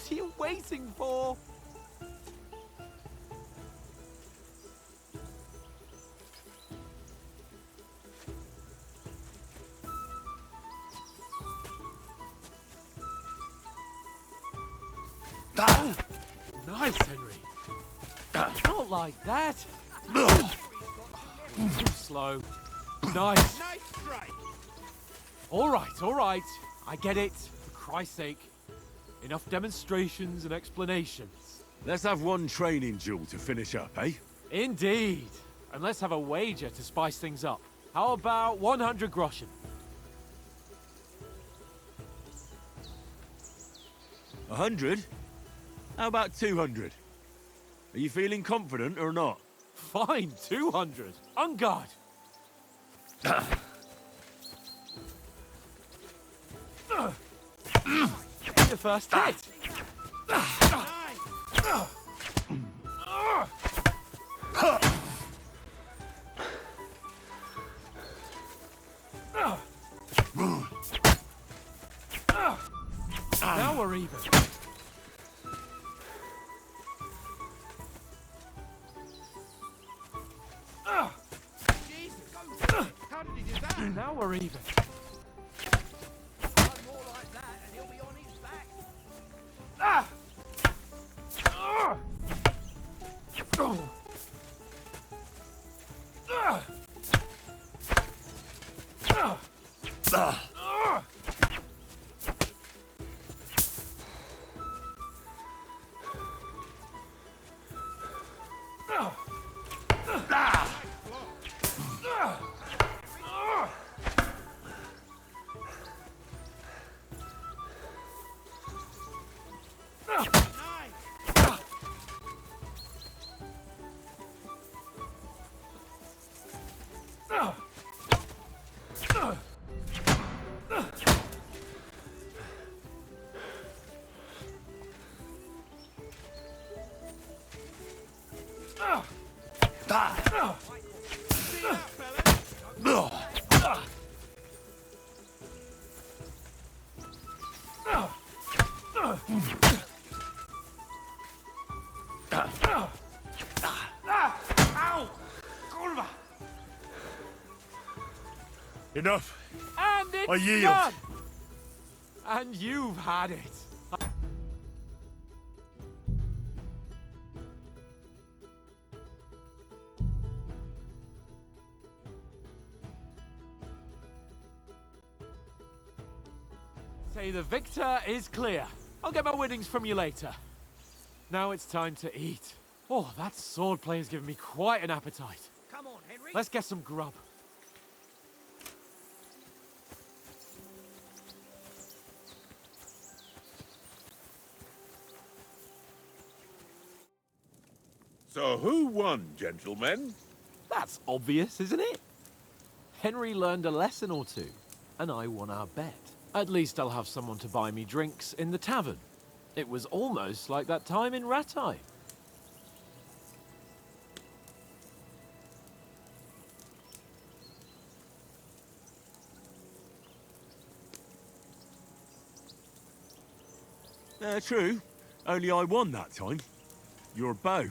What are you waiting for? Oh, nice, Henry. Not like that. Too slow. Nice. Nice strike. All right. I get it. For Christ's sake. Enough demonstrations and explanations. Let's have one training duel to finish up, eh? Indeed. And let's have a wager to spice things up. How about 100 groschen? 100? How about 200? Are you feeling confident or not? Fine, 200. On guard. The first hit. Now we're even. Jesus, how did he do that? Now we're even. One more like that and he'll be on his back. Enough. And it's I yield. done. And you've had it. Say the victor is clear. I'll get my winnings from you later. Now it's time to eat. Oh, that swordplay has given me quite an appetite. Come on, Henry. Let's get some grub. So who won, gentlemen? That's obvious, isn't it? Henry learned a lesson or two, and I won our bet. At least I'll have someone to buy me drinks in the tavern. It was almost like that time in Rattay. True. Only I won that time. Your bow,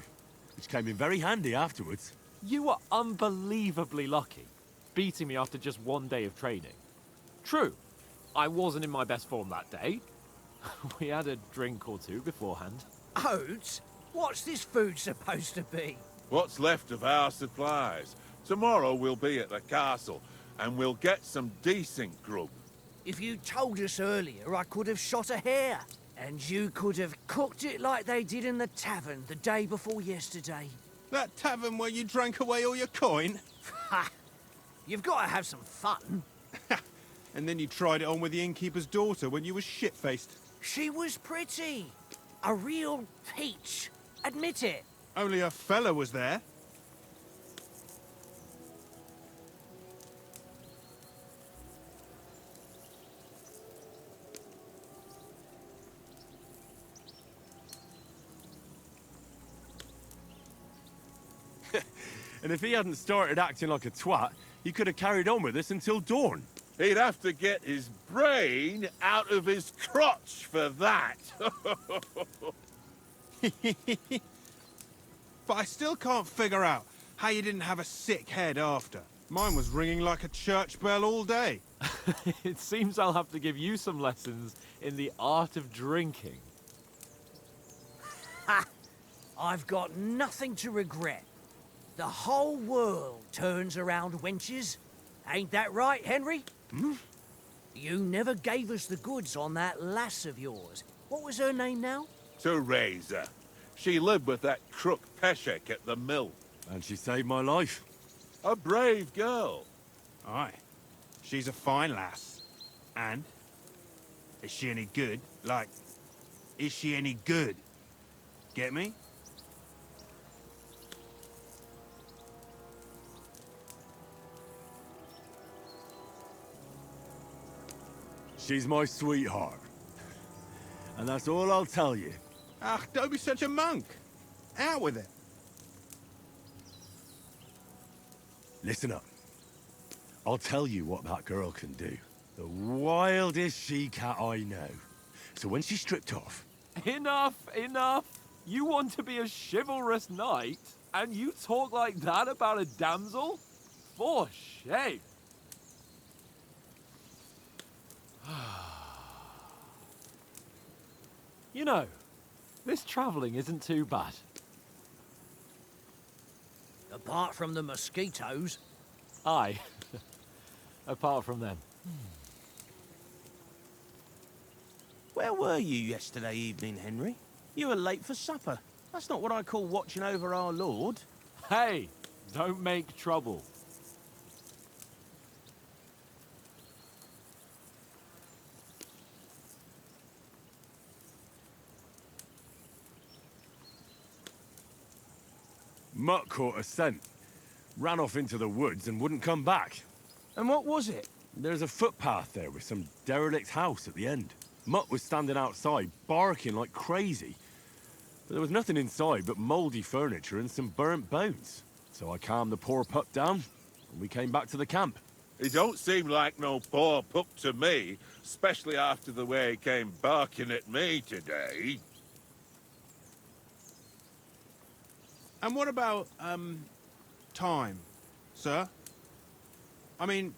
which came in very handy afterwards. You were unbelievably lucky, beating me after just one day of training. True, I wasn't in my best form that day. We had a drink or two beforehand. Oats? What's this food supposed to be? What's left of our supplies? Tomorrow we'll be at the castle, and we'll get some decent grub. If you told us earlier, I could have shot a hare. And you could have cooked it like they did in the tavern the day before yesterday. That tavern where you drank away all your coin? Ha! You've got to have some fun. And then you tried it on with the innkeeper's daughter when you were shit-faced. She was pretty. A real peach. Admit it. Only a fella was there. And if he hadn't started acting like a twat, he could have carried on with us until dawn. He'd have to get his brain out of his crotch for that. But I still can't figure out how you didn't have a sick head after. Mine was ringing like a church bell all day. It seems I'll have to give you some lessons in the art of drinking. I've got nothing to regret. The whole world turns around wenches. Ain't that right, Henry? You never gave us the goods on that lass of yours. What was her name now? Teresa. She lived with that crook Peshek at the mill. And she saved my life. A brave girl. Aye. She's a fine lass. And? Is she any good? Like, is she any good? Get me? She's my sweetheart. And that's all I'll tell you. Ah, don't be such a monk. Out with it. Listen up. I'll tell you what that girl can do. The wildest she-cat I know. So when she's stripped off... Enough, enough! You want to be a chivalrous knight, and you talk like that about a damsel? For shame! You know, this travelling isn't too bad. Apart from the mosquitoes. Aye. Apart from them. Where were you yesterday evening, Henry? You were late for supper. That's not what I call watching over our Lord. Hey, don't make trouble. Mutt caught a scent. Ran off into the woods and wouldn't come back. And what was it? There's a footpath there with some derelict house at the end. Mutt was standing outside, barking like crazy. But there was nothing inside but mouldy furniture and some burnt bones. So I calmed the poor pup down, and we came back to the camp. He don't seem like no poor pup to me, especially after the way he came barking at me today. And what about, time, sir? I mean,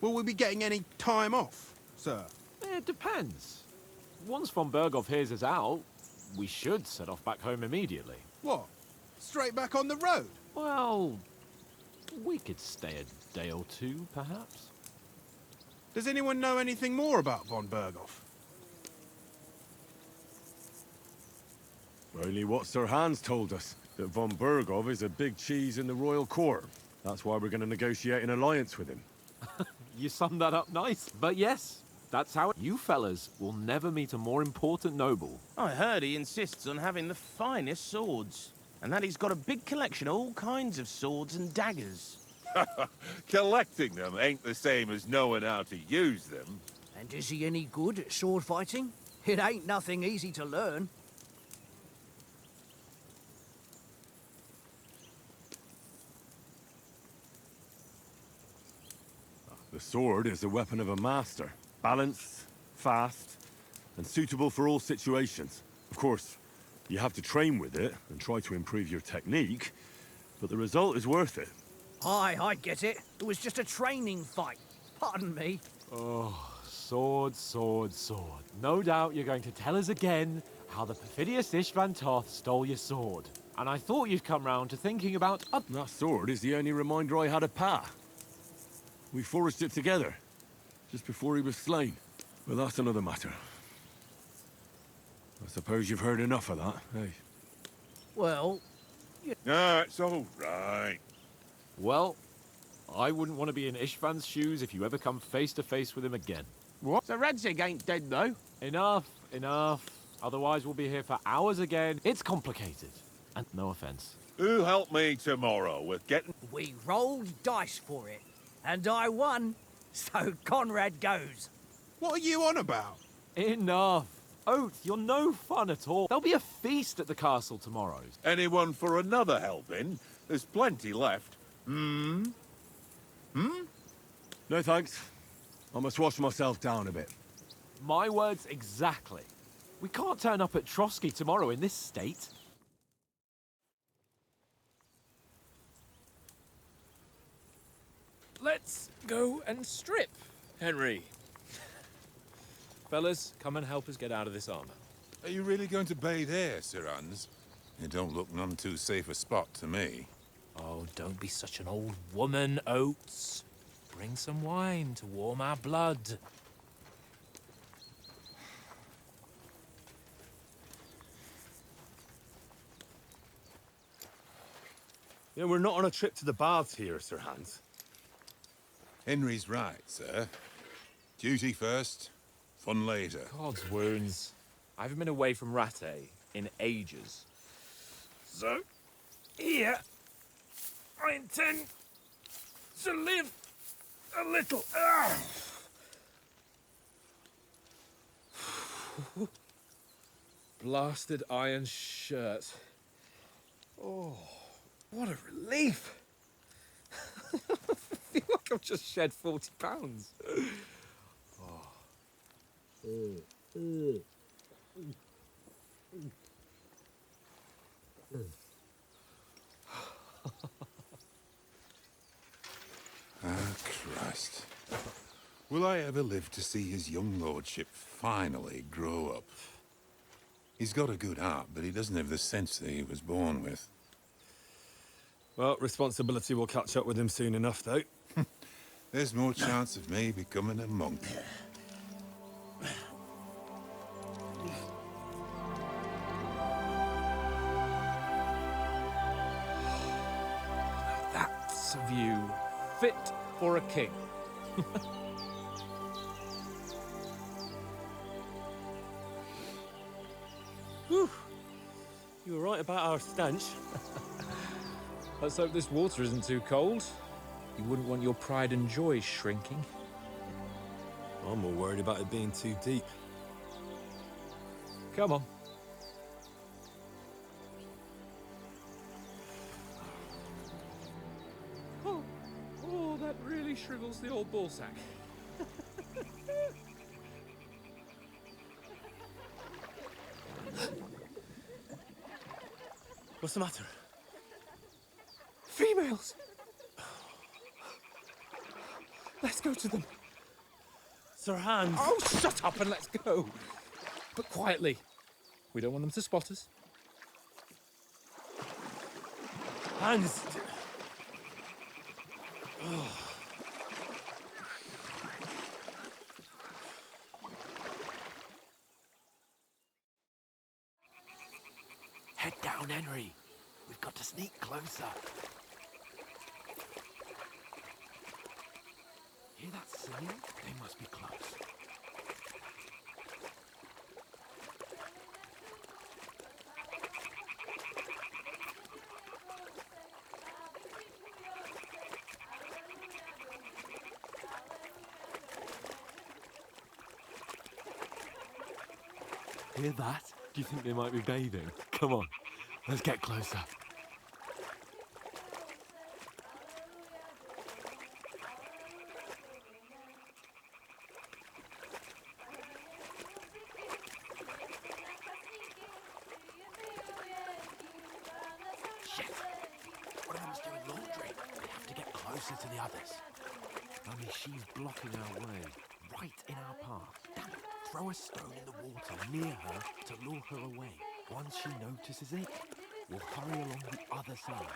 will we be getting any time off, sir? It depends. Once von Berghoff hears us out, we should set off back home immediately. What? Straight back on the road? Well, we could stay a day or two, perhaps. Does anyone know anything more about von Berghoff? Only what Sir Hans told us, that von Berghoff is a big cheese in the royal court. That's why we're going to negotiate an alliance with him. You summed that up nice. But yes, that's how you fellas will never meet a more important noble. I heard he insists on having the finest swords. And that he's got a big collection of all kinds of swords and daggers. Collecting them ain't the same as knowing how to use them. And is he any good at sword fighting? It ain't nothing easy to learn. The sword is the weapon of a master. Balanced, fast, and suitable for all situations. Of course, you have to train with it and try to improve your technique, but the result is worth it. Aye, I get it. It was just a training fight. Pardon me. Oh, sword, sword, sword. No doubt you're going to tell us again how the perfidious Istvan Toth stole your sword. And I thought you'd come round to thinking about... That sword is the only reminder I had of Pa. We forged it together, just before he was slain. But that's another matter. I suppose you've heard enough of that, eh? Well, No, it's all right. Well, I wouldn't want to be in Istvan's shoes if you ever come face to face with him again. What? So Radzig ain't dead, though? Enough, enough. Otherwise we'll be here for hours again. It's complicated. And no offense. Who helped me tomorrow with getting... we rolled dice for it. And I won. So Conrad goes. What are you on about? Enough. Oath, you're no fun at all. There'll be a feast at the castle tomorrow. Anyone for another helping? There's plenty left. No thanks. I must wash myself down a bit. My words exactly. We can't turn up at Trotsky tomorrow in this state. Let's go and strip, Henry. Fellas, come and help us get out of this armor. Are you really going to bathe here, Sir Hans? It don't look none too safe a spot to me. Oh, don't be such an old woman, Oates. Bring some wine to warm our blood. Yeah, we're not on a trip to the baths here, Sir Hans. Henry's right, sir. Duty first, fun later. God's wounds. I haven't been away from Rattay in ages. So, here, I intend to live a little. Blasted iron shirt. Oh, what a relief. I feel like I've just shed 40 pounds. Ah, Christ. Will I ever live to see his young lordship finally grow up? He's got a good heart, but he doesn't have the sense that he was born with. Well, responsibility will catch up with him soon enough, though. There's more chance of me becoming a monk. That's a view fit for a king. Whew. You were right about our stench. Let's hope this water isn't too cold. You wouldn't want your pride and joy shrinking. I'm more worried about it being too deep. Come on. Oh, that really shrivels the old ballsack. What's the matter? Females! Let's go to them. Sir Hans! Oh, shut up and let's go. But quietly. We don't want them to spot us. Hans! Head down, Henry. We've got to sneak closer. Hear that singing? They must be close. Hear that? Do you think they might be bathing? Come on, let's get closer. Shit! One of them's doing laundry. We have to get closer to the others. Only she's blocking our way, right in our path. Damn it! Throw a stone in the water near her to lure her away. Once she notices it, we'll hurry along the other side.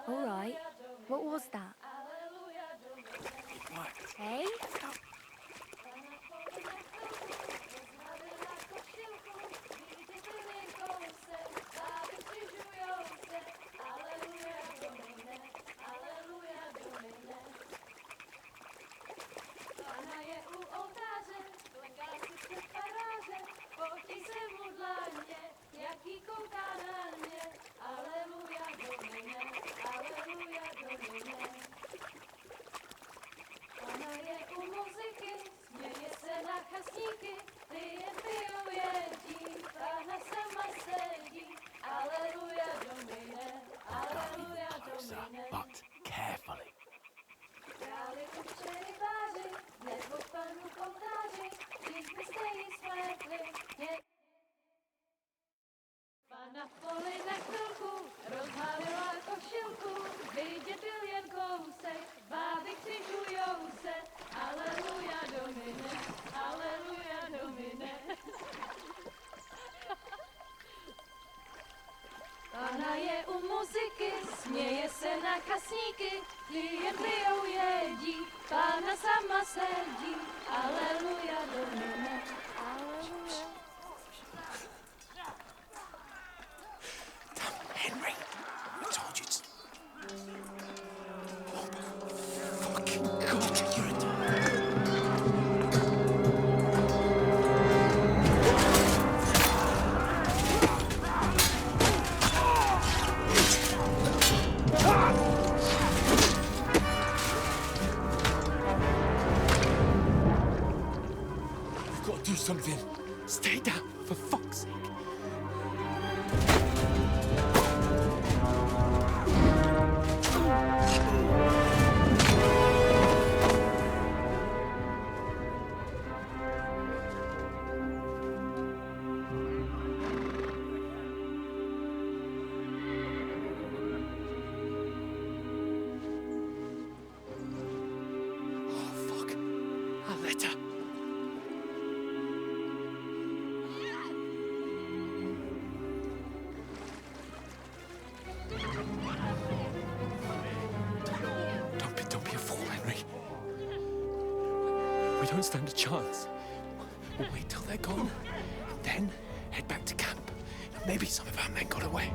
All right. What was that? What? Hey? Jaký kouká na mě, aleluja do mne, aleluja do mne. muziky, směje se na kasníky, klient pijou jedí, Pána sama sedí, aleluja, Domine, aleluja. Henry, I told you to... Fucking God, you're a... We've got to do something. Stay down, for fuck's sake. Oh, fuck. A letter. Don't be a fool, Henry. We don't stand a chance. We'll wait till they're gone, and then head back to camp. Maybe some of our men got away.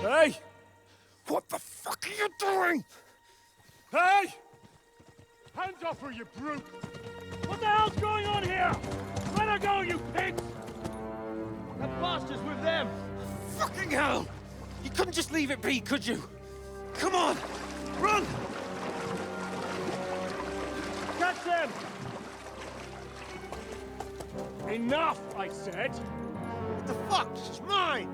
Hey! What the fuck are you doing? Hey! Hands off her, you brute! What the hell's going on here? Let her go, you pigs! That bastard's with them! Fucking hell! You couldn't just leave it be, could you? Come on! Run! Catch them! Enough, I said! What the fuck? She's mine!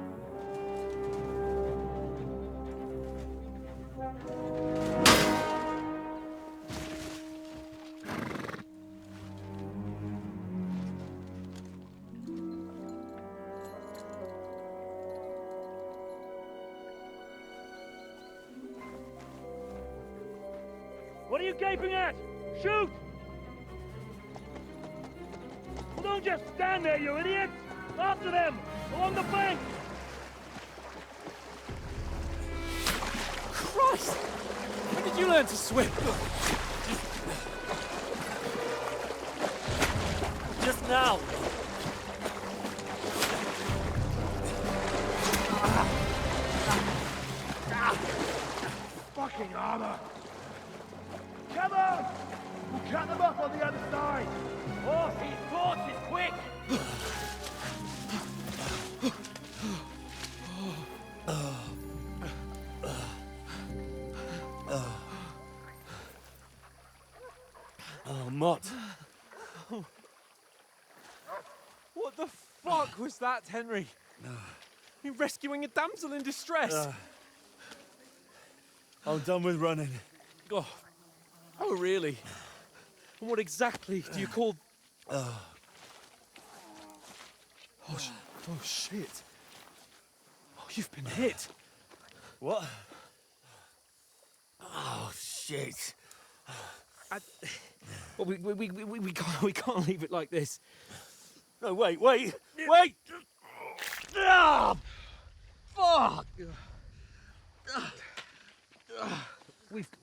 What are you gaping at? Shoot! Well, don't just stand there, you idiots! After them! Along the bank! Christ! When did you learn to swim? Just now! Fucking armor! Come on! We'll cut them up on the other side! Oh, these torches, quick! Oh, Mott. What the fuck was that, Henry? You rescuing a damsel in distress? I'm done with running. Oh, really? And what exactly do you call... Oh, shit. Oh, you've been hit. What? Oh, shit. Well, we can't leave it like this. No, wait! Ah! Fuck!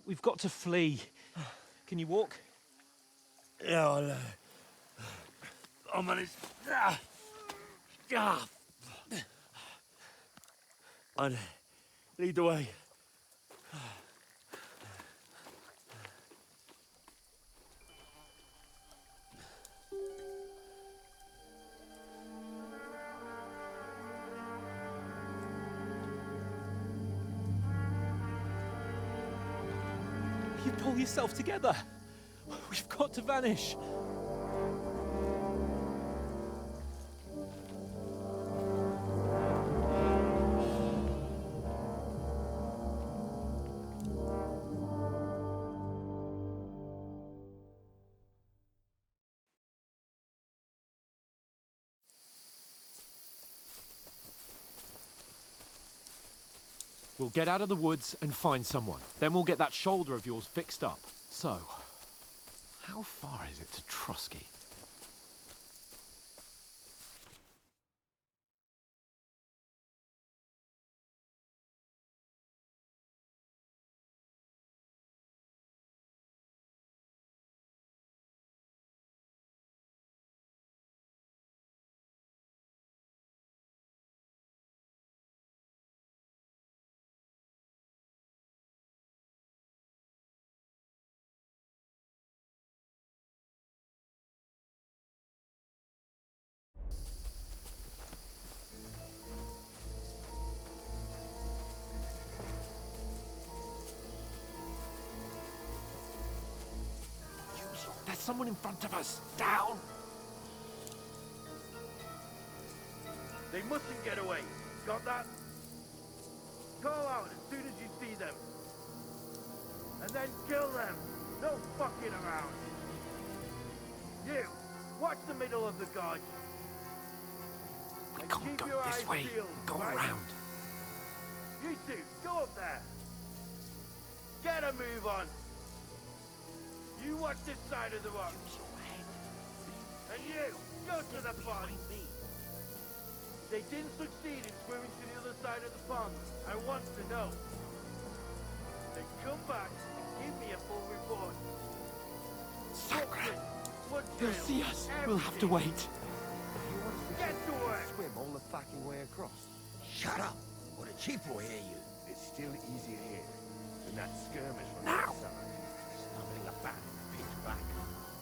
We've got to flee. Can you walk? Yeah, I'll manage. I'd lead the way. You pull yourself together. We've got to vanish. We'll get out of the woods and find someone. Then we'll get that shoulder of yours fixed up. So, how far is it to Trusky? someone in front of us. Down! They mustn't get away. Got that? Call out as soon as you see them. And then kill them. No fucking around. You, watch the middle of the gorge. We And can't keep go your this eyes way. peeled, Go right? around. You two, go up there. Get a move on. You watch this side of the rock. And you, go to the pond. They didn't succeed in swimming to the other side of the pond. I want to know. Then come back and give me a full report. Sacre! Blood They'll trails, see us. We'll have to everything. wait. Get to work. Swim all the fucking way across. Shut up, or the chief will hear you. It's still easier here than that skirmish from Now. the side. Stumbling about in the pitch black.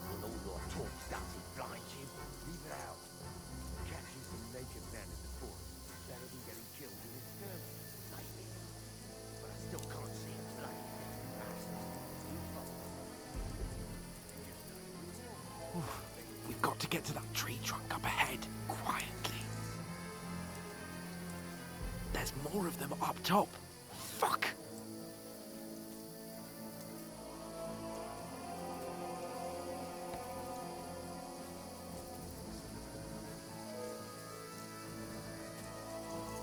When all your talk doesn't blind you, leave it out. Catching some naked man in the forest is better than getting killed in a skirmish. Maybe. But I still can't see a bloody We've got to get to that tree trunk up ahead, quietly. There's more of them up top. Fuck!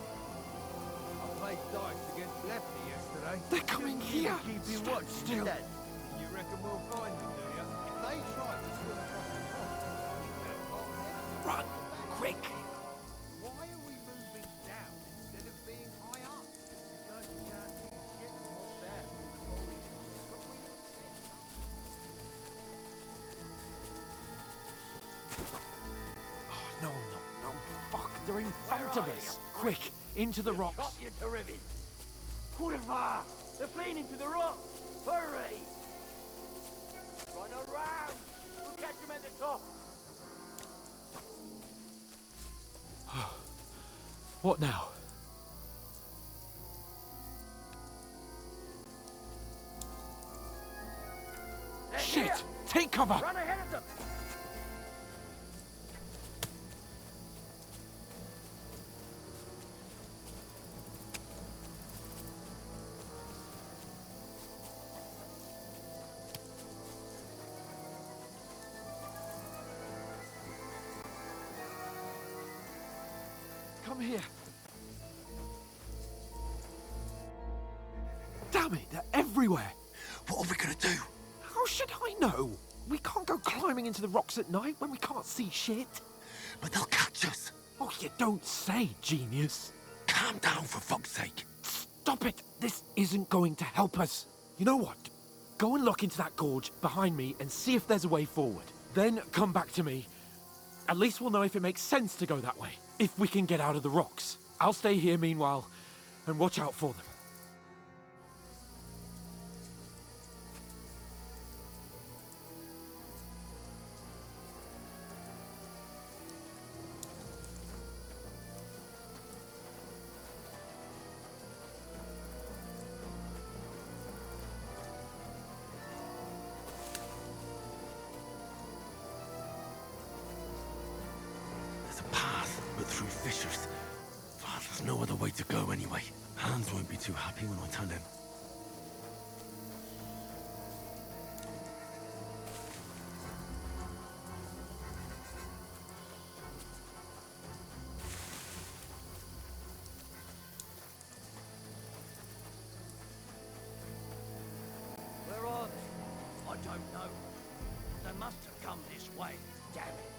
I played dice against Lefty yesterday. They're coming here! Keep you Stand watching still. instead. You reckon we'll find them, do you? If they try to swim across the pond, Run! Quick! why are we moving down instead of being high up? Because we can't see shit from up there. Oh, no. Fuck, they're in front of us. Quick, into the rocks. Chop you to ribbons. Kurva! They're fleeing into the rock. Hurry! Run around. We'll catch them at the top. What now? They're Shit! here. Take cover! Run ahead of them. Come here. Damn it, they're everywhere. What are we gonna do? How should I know? We can't go climbing into the rocks at night when we can't see shit. But they'll catch us. Oh, you don't say, genius. Calm down, for fuck's sake. Stop it. This isn't going to help us. You know what? Go and look into that gorge behind me and see if there's a way forward. Then come back to me. At least we'll know if it makes sense to go that way. If we can get out of the rocks. I'll stay here meanwhile and watch out for them. There's a path, but through fissures. There's no other way to go anyway. Hans won't be too happy when I tell him. Where are they? I don't know. They must have come this way. Damn it.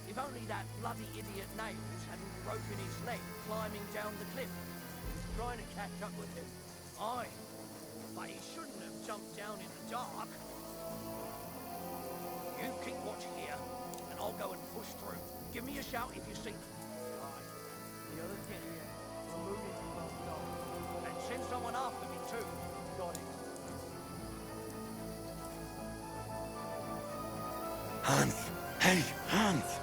If only that bloody idiot Nails hadn't broken his leg climbing down the cliff. He was trying to catch up with him. Aye. But he shouldn't have jumped down in the dark. You keep watch here, and I'll go and push through. Give me a shout if you see. Right. The others get here. We're moving from both sides. And send someone after me too. Got it. Hans! Hey, Hans!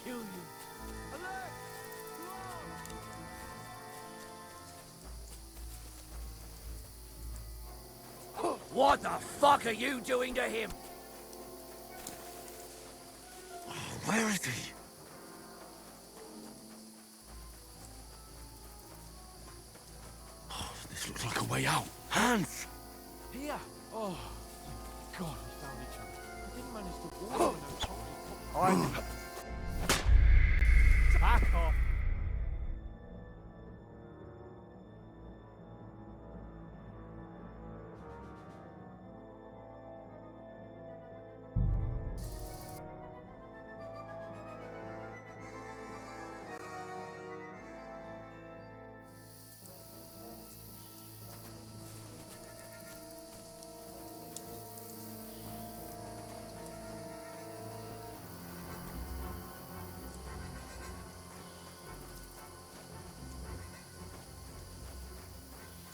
kill you. What the fuck are you doing to him? Where is he? Oh, this looks like a way out. Hans! Here! Oh, thank God we found each other. I didn't manage to warn you when those Back off.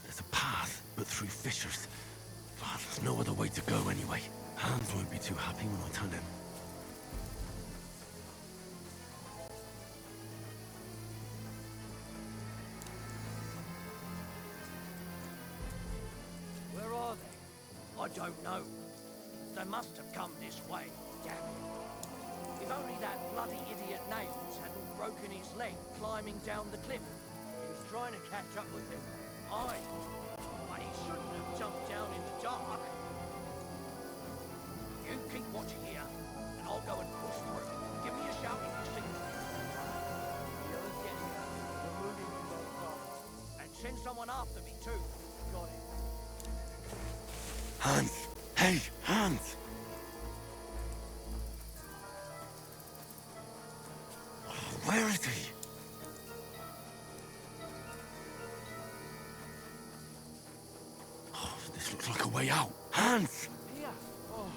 There's a path, but through fissures. Oh, there's no other way to go anyway. Hans won't be too happy when I tell him. Where are they? I don't know. They must have come this way. Damn it. If only that bloody idiot Nails hadn't broken his leg climbing down the cliff. He was trying to catch up with them. But he shouldn't have jumped down in the dark. You keep watching here, and I'll go and push through. Give me a shout if you see me. The others get here. We're moving from both sides. And send someone after me, too. Got it. Hans! Hey, Hans! Oh, where is he? Oh, this looks like a way out. Hans! Here! Oh, God,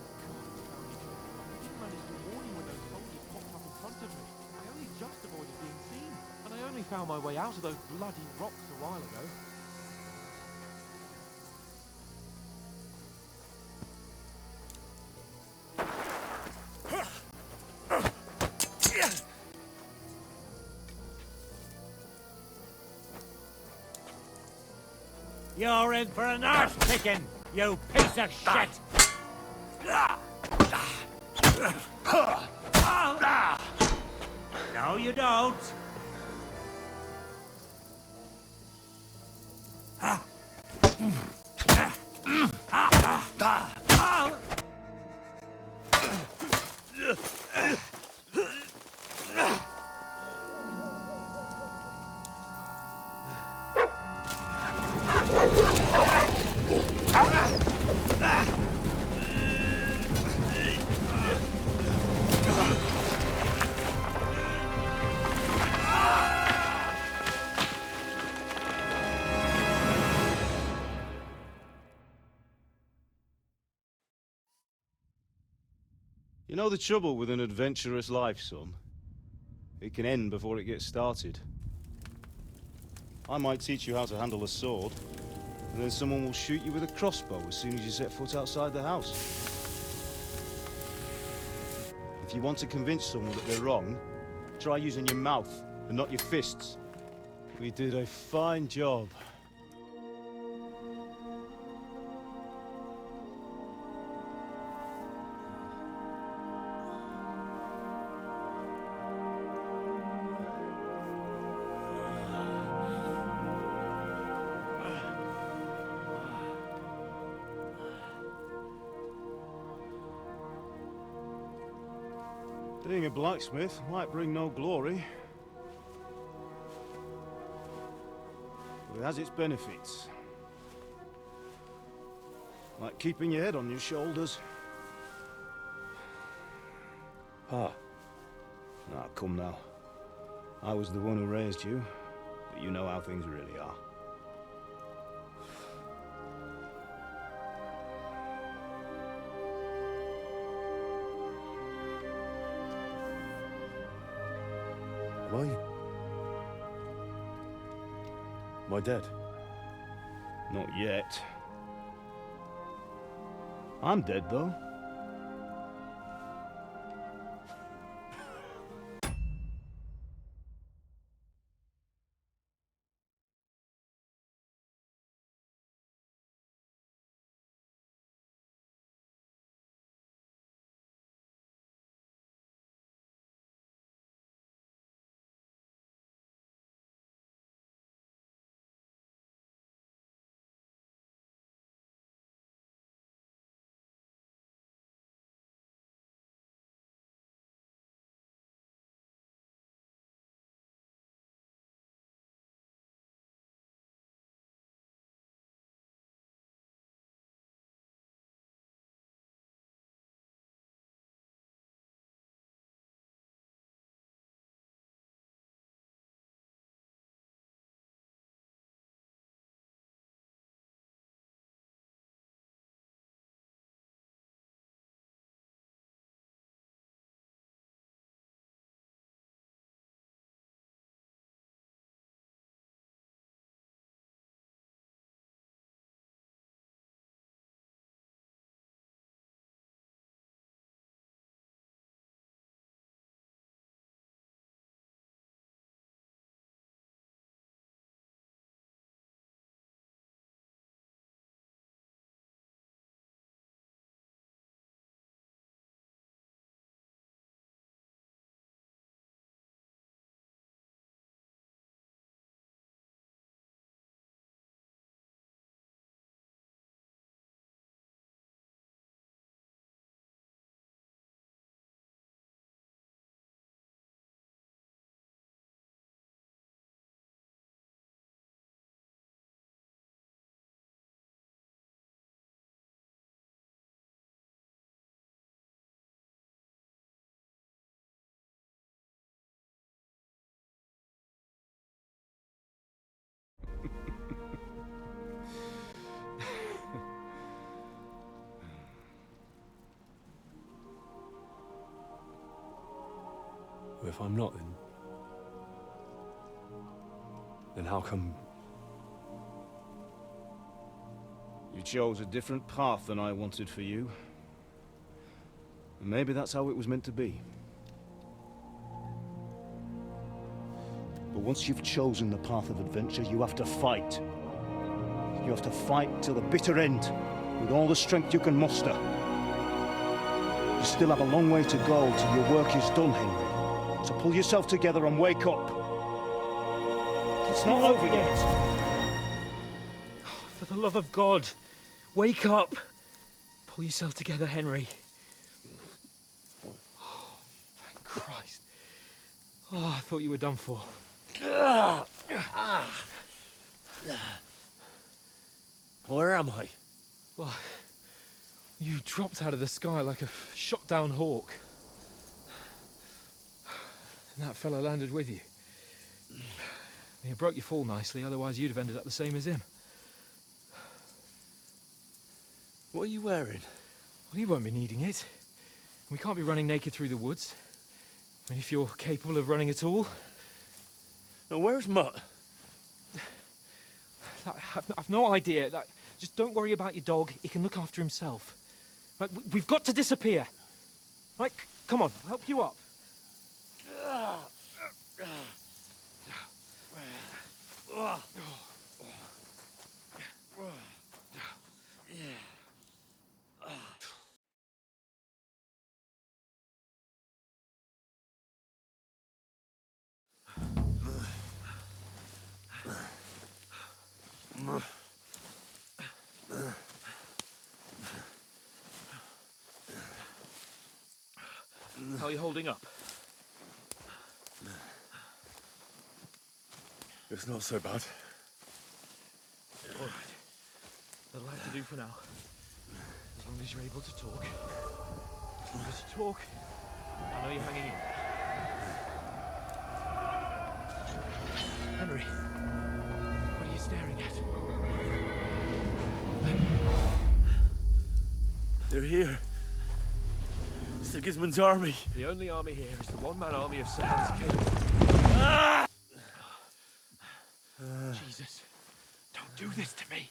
we found each other. I didn't manage to warn you when those soldiers popped up in front of me. I only just avoided being seen. And I only found my way out of those bloody rocks a while ago. You're in for an arse kicking, you piece of shit! No, you don't. You know the trouble with an adventurous life, son? It can end before it gets started. I might teach you how to handle a sword, and then someone will shoot you with a crossbow as soon as you set foot outside the house. If you want to convince someone that they're wrong, try using your mouth and not your fists. We did a fine job. Being a blacksmith might bring no glory, but it has its benefits. Like keeping your head on your shoulders. Pa. Ah, come now. I was the one who raised you, but you know how things really are. Am I dead? Not yet. I'm dead, though. But if I'm not, then how come you chose a different path than I wanted for you? And maybe that's how it was meant to be. But once you've chosen the path of adventure, you have to fight. You have to fight till the bitter end, with all the strength you can muster. You still have a long way to go till your work is done, Henry. So pull yourself together and wake up. It's not over yet. For the love of God, wake up. Pull yourself together, Henry. Oh, thank Christ. Oh, I thought you were done for. Where am I? Well, you dropped out of the sky like a shot-down hawk. And that fella landed with you. You broke your fall nicely, otherwise you'd have ended up the same as him. What are you wearing? Well, you won't be needing it. We can't be running naked through the woods. I mean, if you're capable of running at all. Now, where's Mutt? I've no idea. Just don't worry about your dog. He can look after himself. Right, we've got to disappear. Right, come on, I'll help you up. How are you holding up? It's not so bad. All right. That'll have to do for now. As long as you're able to talk. As long as you talk, I know you're hanging in. Henry, what are you staring at? They're here. Sigismund's army. The only army here is the one-man army of Sir Hans King. Jesus, don't do this to me.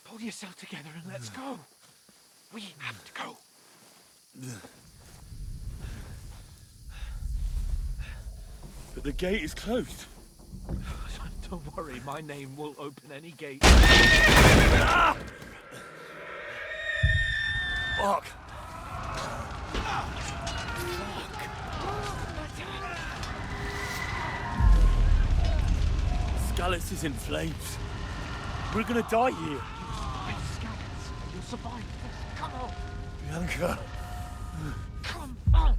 Pull yourself together and let's go. We have to go. But the gate is closed. Don't worry, my name will open any gate. Fuck. Scallis is in flames. We're gonna die here. You'll survive this. Come on. Bianca. Come on.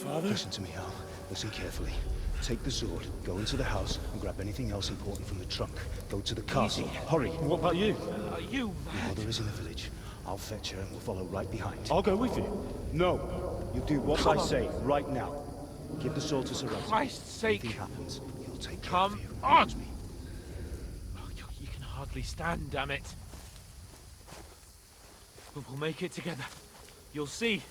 Father? Listen to me, Hal. Listen carefully. Take the sword, go into the house, and grab anything else important from the trunk. Go to the castle. Hurry. What about you? Are you Your mad? mother is in the village. I'll fetch her and we'll follow right behind. I'll go with you. No. You do what I say, right now. Give the sword to Sir For Christ's sake. Anything happens, he'll take care Come of you. on! Promise me. Oh, you can hardly stand, damn it. But we'll make it together. You'll see.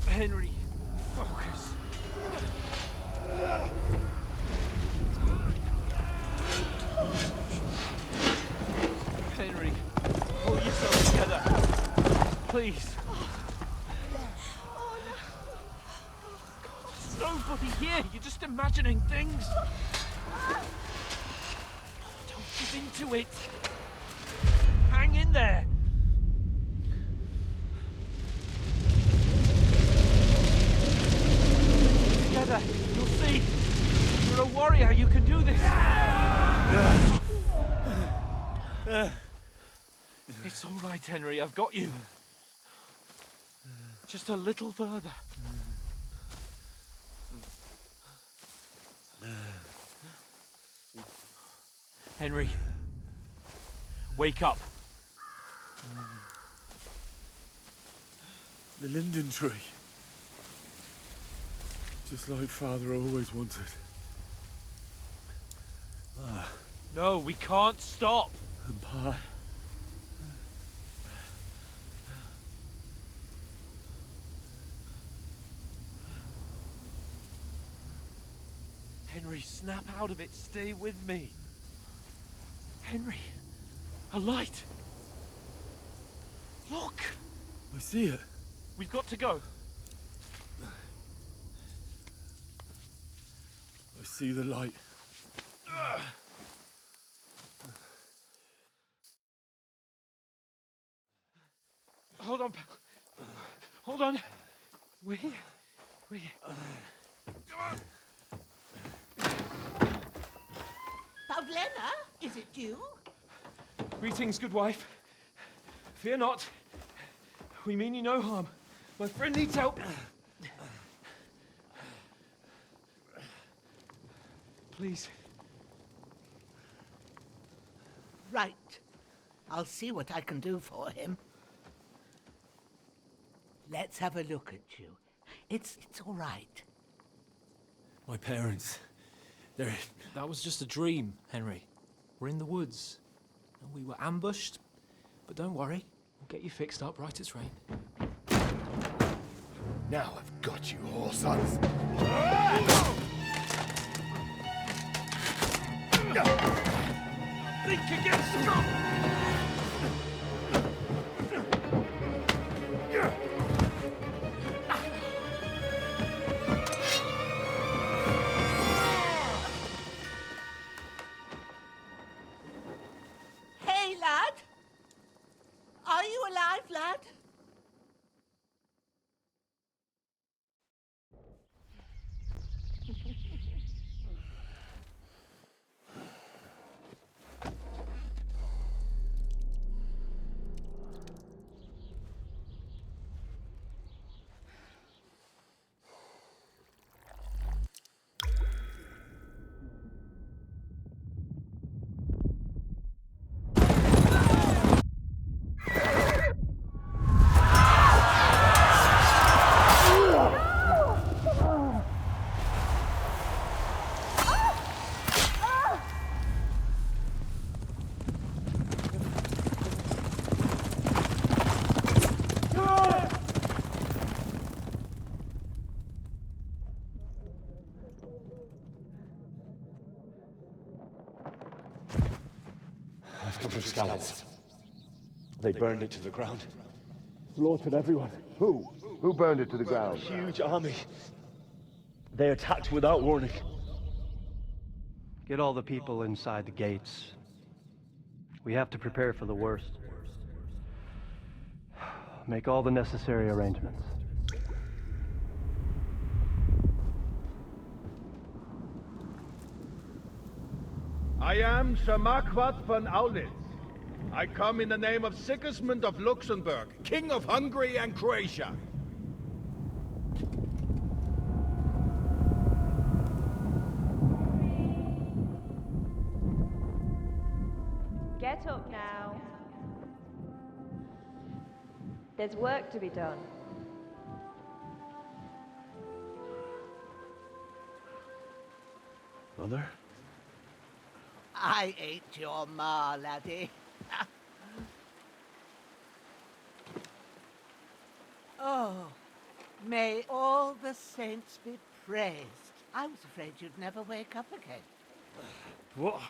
Henry, focus. Henry, pull yourself together. Please. There's nobody here. You're just imagining things. Don't give into it. Hang in there. Together, you'll see. You're a warrior. You can do this. It's all right, Henry. I've got you. Just a little further. Henry, wake up. The linden tree. Just like Father always wanted. No, we can't stop. And Pa. Henry, snap out of it. Stay with me. Henry, a light. Look. I see it. We've got to go. I see the light. Hold on, pal. Hold on. We. Pavlena, is it you? Greetings, good wife. Fear not. We mean you no harm. My friend needs help. Please. Right. I'll see what I can do for him. Let's have a look at you. It's all right. My parents, That was just a dream, Henry. We're in the woods. And we were ambushed. But don't worry, we'll get you fixed up right as rain. Now I've got you, whore sons. Think again, strong! Hey, lad! Are you alive, lad? I've come from Scallops. They burned it to the ground. Slaughtered everyone. Who? Who burned it to the ground? Huge army. They attacked without warning. Get all the people inside the gates. We have to prepare for the worst. Make all the necessary arrangements. I am Sir Marquardt von Aulitz. I come in the name of Sigismund of Luxembourg, King of Hungary and Croatia. Get up now. There's work to be done. Mother? I ain't your ma, laddie. Oh, may all the saints be praised. I was afraid you'd never wake up again. What?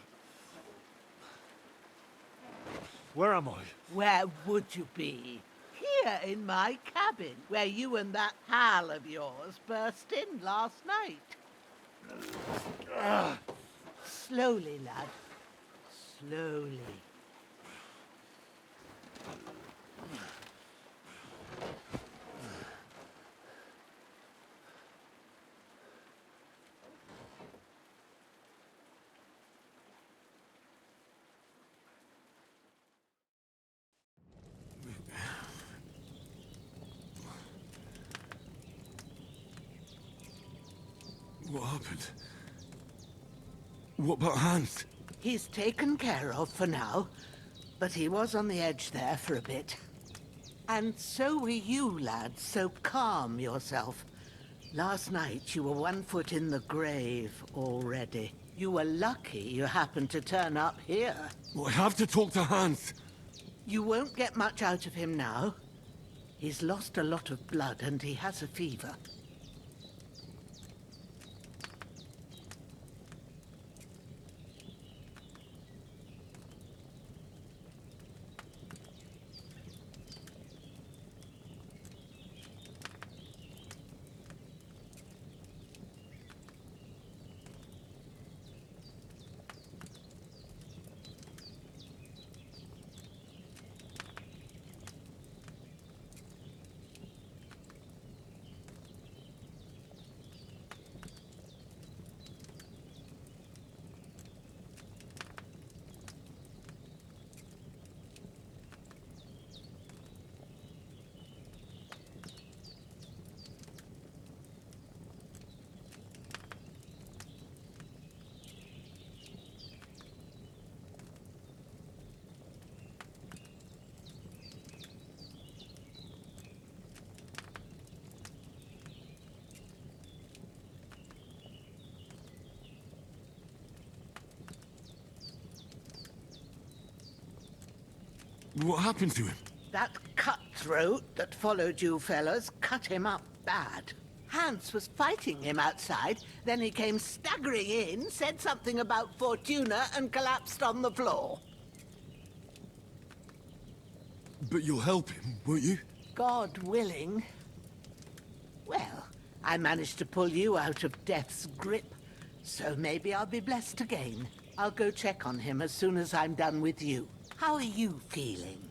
Where am I? Where would you be? Here in my cabin, where you and that pal of yours burst in last night. Slowly, lad. Slowly. What happened? What about Hans? He's taken care of for now, but he was on the edge there for a bit. And so were you, lad, so calm yourself. Last night you were 1 foot in the grave already. You were lucky you happened to turn up here. I have to talk to Hans. You won't get much out of him now. He's lost a lot of blood and he has a fever. What happened to him? That cutthroat that followed you fellas cut him up bad. Hans was fighting him outside, then he came staggering in, said something about Fortuna, and collapsed on the floor. But you'll help him, won't you? God willing. Well, I managed to pull you out of death's grip, so maybe I'll be blessed again. I'll go check on him as soon as I'm done with you. How are you feeling?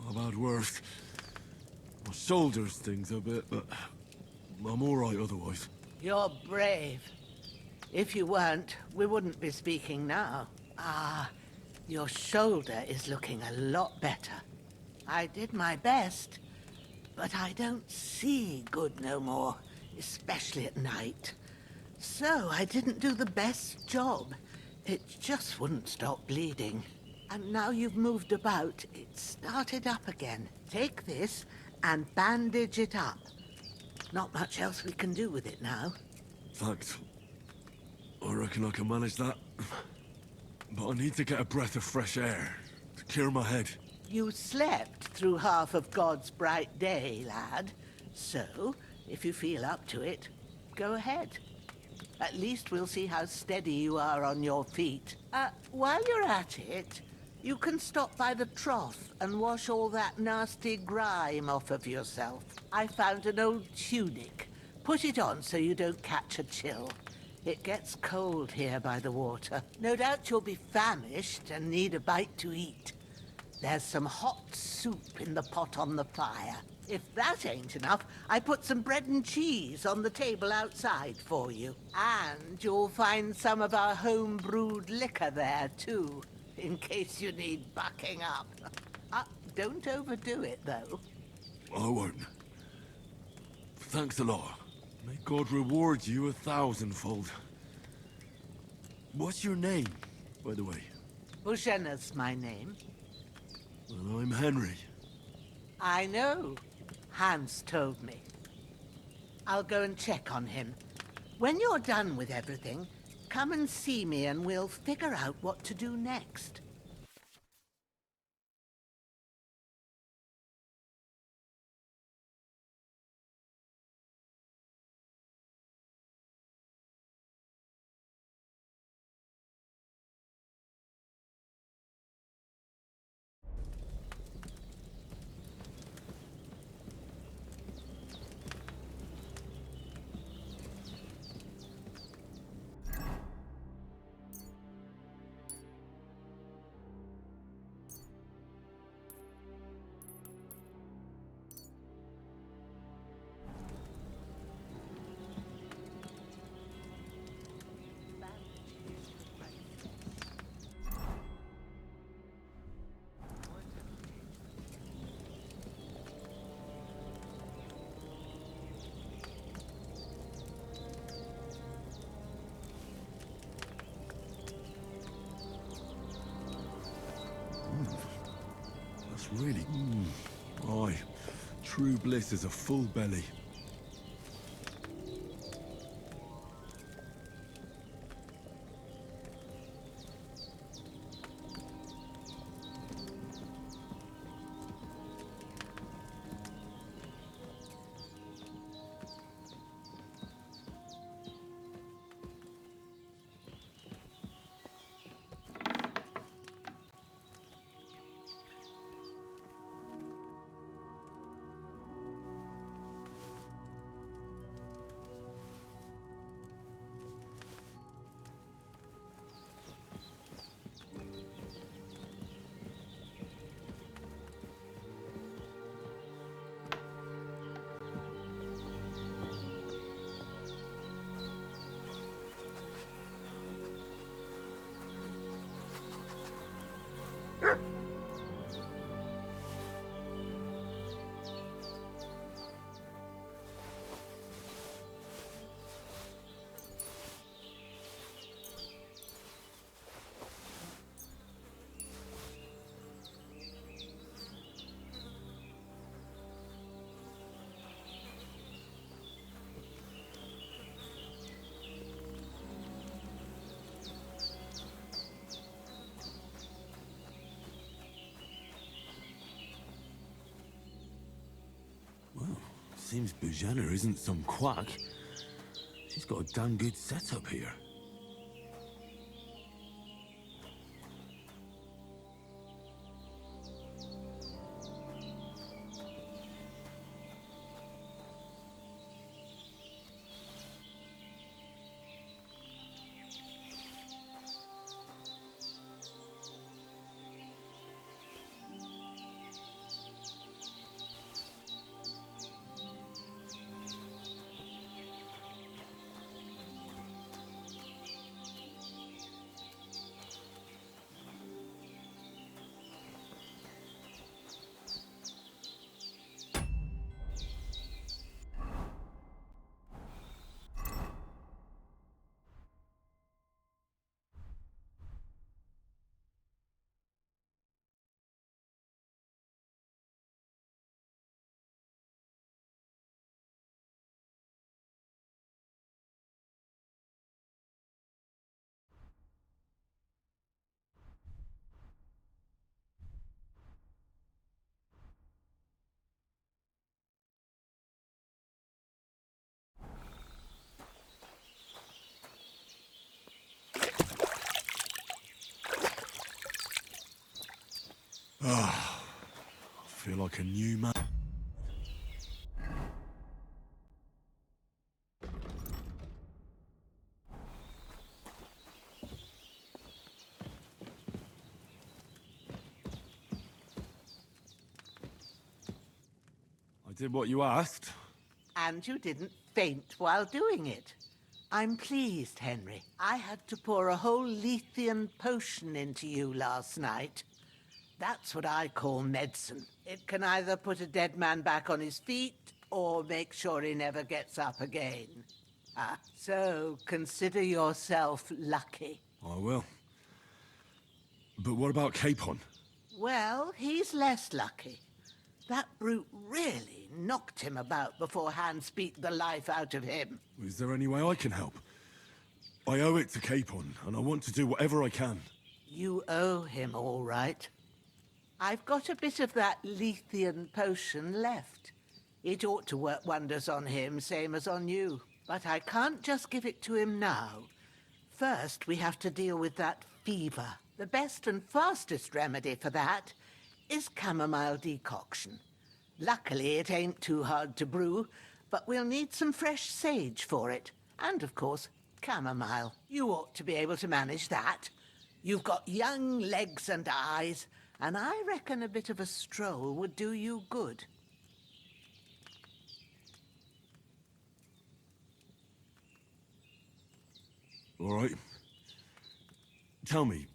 I've had worse. My shoulder stings a bit, but I'm all right otherwise. You're brave. If you weren't, we wouldn't be speaking now. Ah, your shoulder is looking a lot better. I did my best, but I don't see good no more, especially at night. So I didn't do the best job. It just wouldn't stop bleeding. And now you've moved about, it started up again. Take this and bandage it up. Not much else we can do with it now. Thanks. I reckon I can manage that. But I need to get a breath of fresh air to clear my head. You slept through half of God's bright day, lad. So, if you feel up to it, go ahead. At least we'll see how steady you are on your feet. While you're at it, you can stop by the trough and wash all that nasty grime off of yourself. I found an old tunic. Put it on so you don't catch a chill. It gets cold here by the water. No doubt you'll be famished and need a bite to eat. There's some hot soup in the pot on the fire. If that ain't enough, I put some bread and cheese on the table outside for you. And you'll find some of our home-brewed liquor there, too, in case you need bucking up. Don't overdo it, though. I won't. Thanks a lot. May God reward you 1,000-fold. What's your name, by the way? Bushenna's my name. Well, I'm Henry. I know. Hans told me. I'll go and check on him. When you're done with everything, come and see me and we'll figure out what to do next. That's really... Aye. True bliss is a full belly. Seems Bujana isn't some quack. She's got a damn good setup here. like a new man. I did what you asked. And you didn't faint while doing it. I'm pleased, Henry. I had to pour a whole Lethean potion into you last night. That's what I call medicine. It can either put a dead man back on his feet or make sure he never gets up again. So consider yourself lucky. I will. But what about Capon? Well, he's less lucky. That brute really knocked him about before Hans beat the life out of him. Is there any way I can help? I owe it to Capon, and I want to do whatever I can. You owe him, all right. I've got a bit of that Lethean potion left. It ought to work wonders on him, same as on you. But I can't just give it to him now. First, we have to deal with that fever. The best and fastest remedy for that is chamomile decoction. Luckily, it ain't too hard to brew, but we'll need some fresh sage for it. And, of course, chamomile. You ought to be able to manage that. You've got young legs and eyes, and I reckon a bit of a stroll would do you good. All right. Tell me,